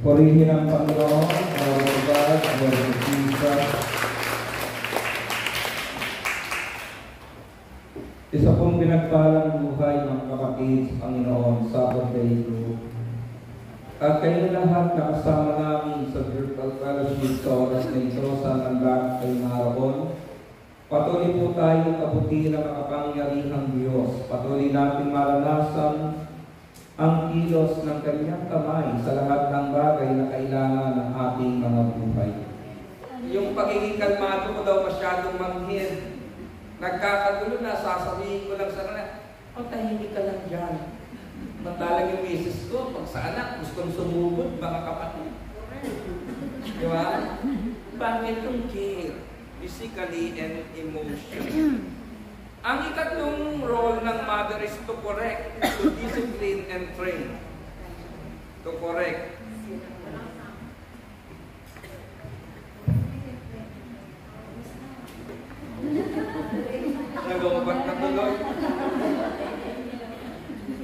Purihin ang Panginoon, Lord of God, Lord of Jesus. Isa pong pinagpalang buhay ng kapatid sa Panginoon sa Birthday Group. At kayo lahat na kasama namin sa virtual fellowship sa oras na ito sa nandang kay Marabon. Patuloy po tayong kabuti ng makapangyarihang Diyos. Patuloy natin maranasan ang kilos ng kanyang kamay sa lahat ng bagay na kailangan ng ating mga buhay. Yung pagiging kalmado ko daw masyadong manghid. Nagkakagulo na, sasabihin ko lang sa kanila, tahimik ka lang dyan. Mantalang yung misis ko, pag sa anak, gustong sumugod, mga kapatid. Di ba? Bakit yung care? Physically and emotionally. Ang ikatlong role ng mother is to correct, to discipline and train. To correct. Nagawabag na tuloy.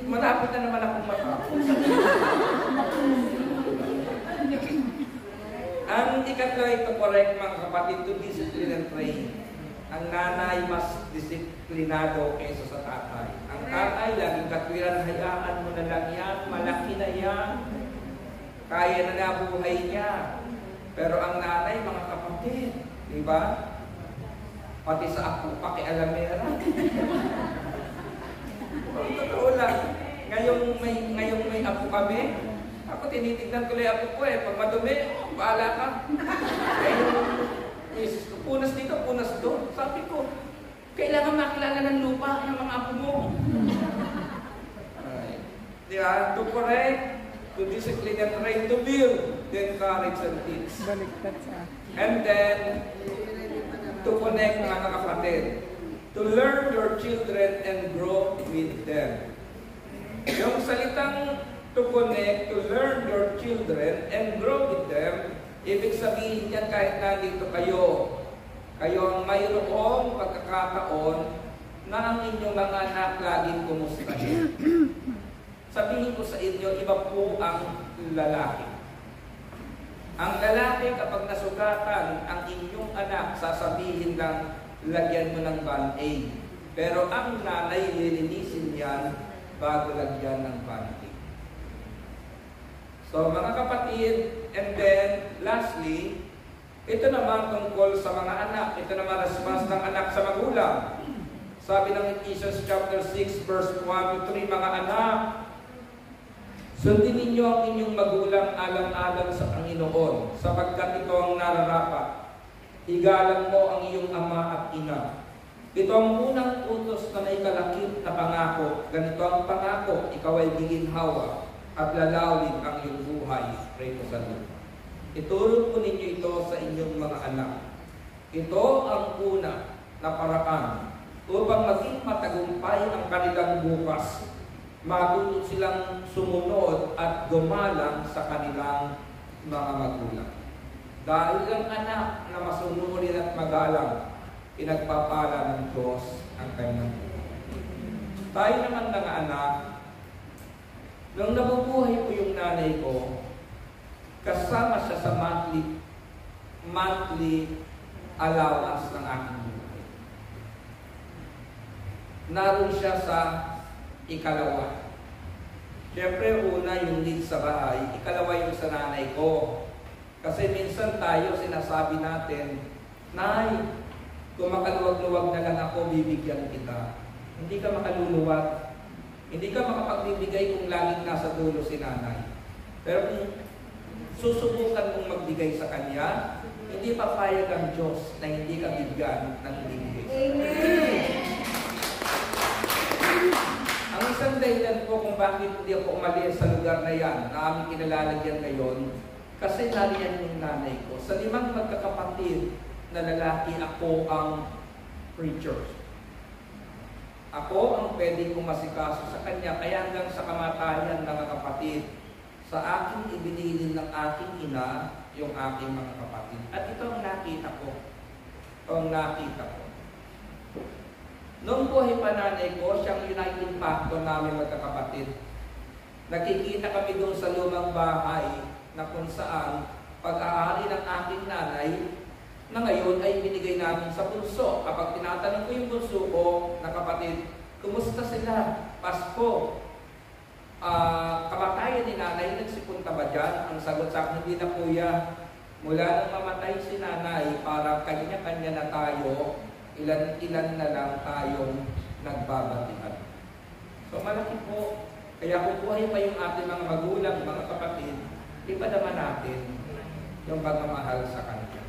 Malapit na naman akong matapos. Ang ikatlo ay to correct, mga kapatid, to discipline and train. Ang nanay mas disiplinado kaysa sa tatay. Ang tatay laging katwiran, hayaan mo na lang yan, malaki na yan, kaya na nga buhay niya. Pero ang nanay, mga kapatid, di ba? Pati sa ako, pakialamera. Totoo lang. Ngayong may apo kami, ako tinitignan ko lang apo ko pag madumi, bahala ka. Misis ko, punas dito, punas doon. Sabi ko, kailangan makilala ng lupa ng mga apo mo. Di ba? To correct, to discipline and train, to build, then courage and teach. And then, to connect, mga kapatid. To learn your children and grow with them. Yung salitang to connect, to learn your children and grow with them, ibig sabihin yan kahit nandito kayo, kayo ang mayroong pagkakataon na ang inyong mga anak laging kumustahin. Sabihin ko sa inyo, iba po ang lalaki. Ang lalaki kapag nasugatan ang inyong anak, sasabihin lang, lagyan mo ng band-aid. Pero ang nanay, lilinisin yan bago lagyan ng band-aid. So mga kapatid, and then lastly, ito naman tungkol sa mga anak. Ito naman response ng anak sa magulang. Sabi ng Ephesians chapter 6 verse 1 to 3, mga anak, sundin ninyo ang inyong magulang alang-alang sa Panginoon, sapagkat ito ang nararapat. Igalang mo ang iyong ama at ina. Ito ang unang utos na may kalakip na pangako. Ganito ang pangako, ikaw ay giginhawa at lalawin ang iyong buhay rito sa lupa. Itulog po ninyo ito sa inyong mga anak. Ito ang una na paraan upang maging matagumpay ang kanilang bukas. Matuto silang sumunod at gumalang sa kanilang mga magulang. Dahil ang anak na masunurin at magalang, pinagpapala ng Diyos ang kanyang buhay. Tayo naman ng anak, nung nabubuhay ko yung nanay ko, kasama siya sa monthly allowance ng aking buhay. Naroon siya sa ikalawa. Siyempre, una yung need sa bahay, ikalawa yung sa nanay ko. Kasi minsan tayo sinasabi natin, Nay, kung makaluwag-luwag na lang ako, bibigyan kita. Hindi ka makaluluwag. Hindi ka makapagbibigay kung laging nasa dulo si nanay. Pero kung susubukan mong magbigay sa kanya, hindi papayag ang Diyos na hindi ka bigyan ng ibigay. Amen! Ang isang dahilan po kung bakit hindi ako umalis sa lugar na yan, na aming kinalalagyan ngayon, kasi nariyan yung nanay ko. Sa 5 magkakapatid na lalaki, ako ang preacher. Ako ang pwedeng kumasikaso sa kanya, kaya hanggang sa kamatayan mga kapatid, sa aking ibinilin ng aking ina, yung aking mga kapatid. At ito ang nakita ko. Ito ang nakita ko. Noong buhay pa nanay ko, siyang uniting factor namin magkakapatid. Nakikita kami doon sa lumang bahay na kung saan pag-aari ng aking nanay na ngayon ay binigay namin sa bunso. Kapag tinatanong ko yung bunso ko na kapatid, kumusta sila? Pasko. Kamatayan ni nanay, nagsipunta ba dyan? Ang sagot sa akin, hindi na kuya. Mula nang mamatay si nanay, para kanya-kanya na tayo, ilan-ilan na lang tayong nagbabatian. So malaki po. Kaya kung buhay pa yung ating mga magulang, mga kapatid, ipadama natin yung pagmamahal sa kanya.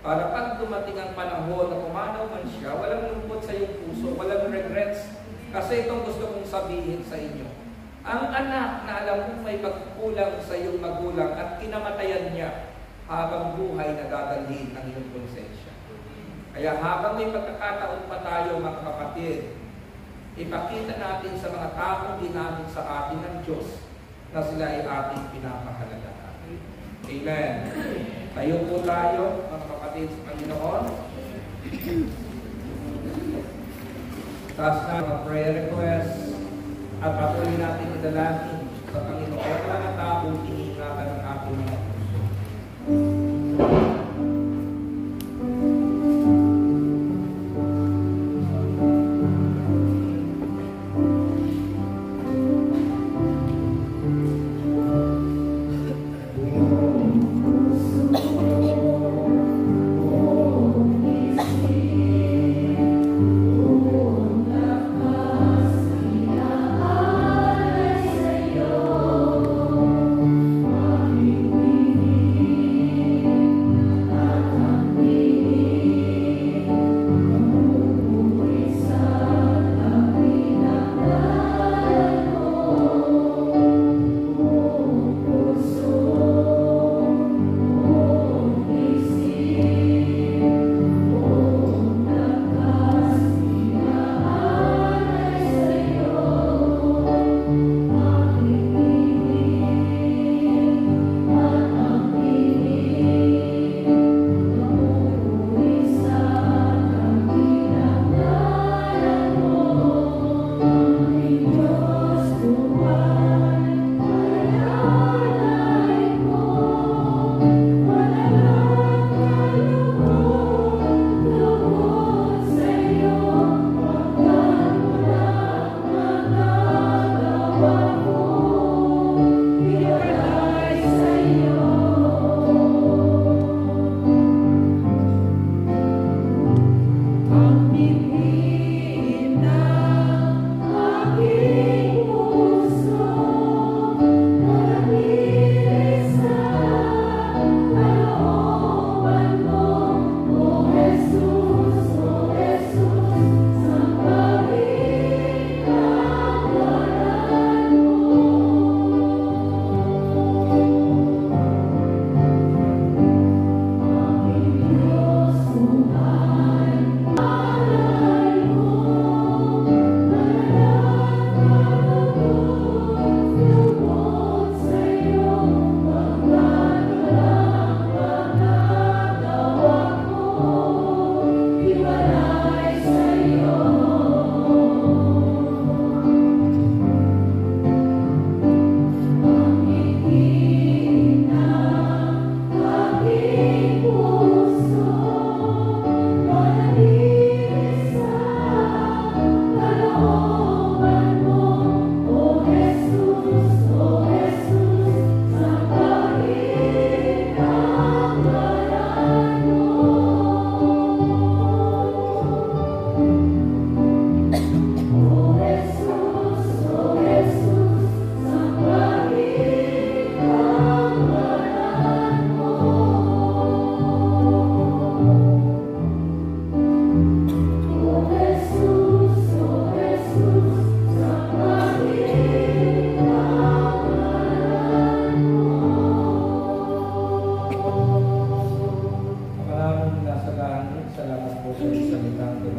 Para pag dumating ang panahon na pumanaw man siya, walang lungkot sa iyong puso, walang regrets. Kasi itong gusto kong sabihin sa inyo. Ang anak na alam kong may pagkulang sa iyong magulang at kinamatayan niya, habang buhay na dadalhin ang iyong konsensya. Kaya habang may pagkakataon pa tayo mga kapatid, ipakita natin sa mga taong ginamit sa atin ng Diyos na sila ay ating pinapahalagahan. Amen. Tayo po tayo, mga kapatid sa Panginoon. Taas na mga prayer requests at patuloy natin idalangin sa Panginoon ang mga taong iniingatan ng ating mga puso.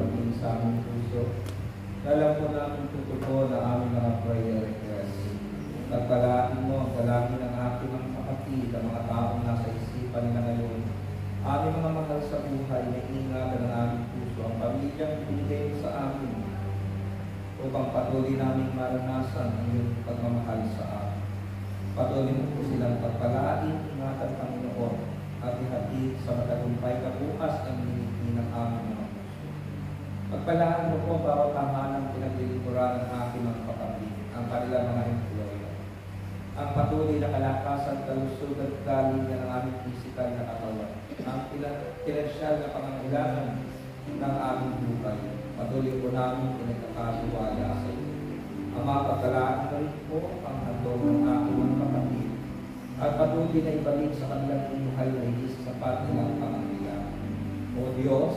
pagdating sa aming puso. Alam po namin totoo na aming mga prayer request. Pagpalaan mo ang dalangin ng aking mga kapatid, ang mga taong nasa isipan nila ngayon. Aming mga mahal sa buhay na ingatan ng aming puso, ang pamilyang binigay sa amin upang patuloy namin maranasan ang iyong pagmamahal sa amin. Patuloy mo po silang pagpalain, ingatan Panginoon, at ihatid sa matagumpay na bukas ang linigin ng aming mga puso. Pagpalaan mo po bawat tahanang pinaglilingkuran ng aking mga kapatid, ang kanilang mga employer. Ang patuloy na kalakasan, kalusog at kalinga ng aming physical na katawan, ang pinansyal na pangangailangan ng aming buhay. Patuloy po namin pinagkakatiwala sa iyo. Ang mga pagkalaan na rin po ang handog ng aking mga kapatid at patuloy na ibalik sa kanilang buhay na hindi sa sapat nilang pangangailangan. O Diyos,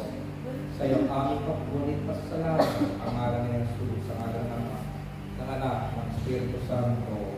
sa iyong aming pagpunit pasasalamat ang ngalan ng Jesus, sa ngalan ng Ama, ng Anak, ng Espiritu Santo.